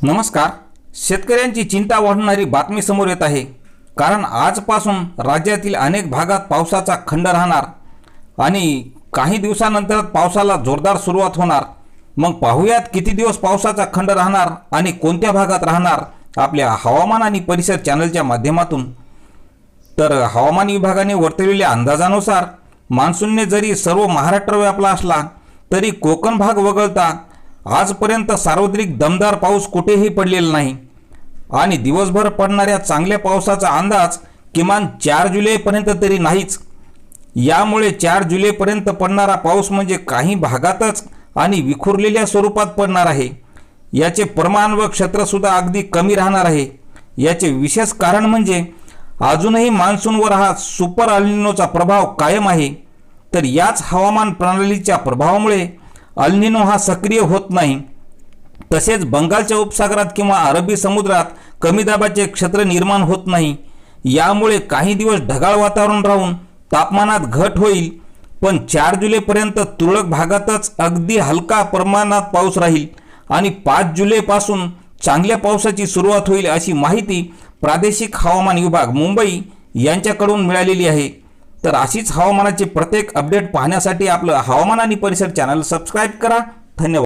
नमस्कार. शेतकऱ्यांची चिंता वाढवणारी बातमी समोर येत आहे. कारण आजपासून राज्यातील अनेक भागात पावसाचा खंड राहणार आणि काही दिवसानंतर पावसाला जोरदार सुरुवात होणार. मग पाहूयात किती दिवस पावसाचा खंड राहणार आणि कोणत्या भागात राहणार आपल्या हवामान आणि परिसर चॅनलच्या माध्यमातून. तर हवामान विभागाने वर्तवलेल्या अंदाजानुसार मान्सूनने जरी सर्व महाराष्ट्र व्यापला असला तरी कोकण भाग वगळता आजपर्यंत सार्वत्रिक दमदार पाऊस कुठेही पडलेला नाही आणि दिवसभर पडणाऱ्या चांगल्या पावसाचा अंदाज किमान 4 जुलैपर्यंत तरी नाहीच. यामुळे 4 जुलैपर्यंत पडणारा पाऊस म्हणजे काही भागातच आणि विखुरलेल्या स्वरूपात पडणार आहे. याचे प्रमाण व क्षेत्रसुद्धा अगदी कमी राहणार आहे. याचे विशेष कारण म्हणजे अजूनही मान्सूनवर हा सुपर अल्निनोचा प्रभाव कायम आहे. तर याच हवामान प्रणालीच्या प्रभावामुळे अल्निनो हा सक्रिय होत नाही. तसेच बंगालच्या उपसागरात किंवा अरबी समुद्रात कमी दाबाचे क्षेत्र निर्माण होत नाही. यामुळे काही दिवस ढगाळ वातावरण राहून तापमानात घट होईल. पण 4 जुलैपर्यंत तुरळक भागातच अगदी हलका प्रमाणात पाऊस राहील आणि 5 जुलैपासून चांगल्या पावसाची सुरुवात होईल अशी माहिती प्रादेशिक हवामान विभाग मुंबई यांच्याकडून मिळालेली आहे. तर अशीच हवामानाचे प्रत्येक अपडेट पाहण्यासाठी आपलं हवामान आणि परिसर चॅनल सबस्क्राईब करा. धन्यवाद.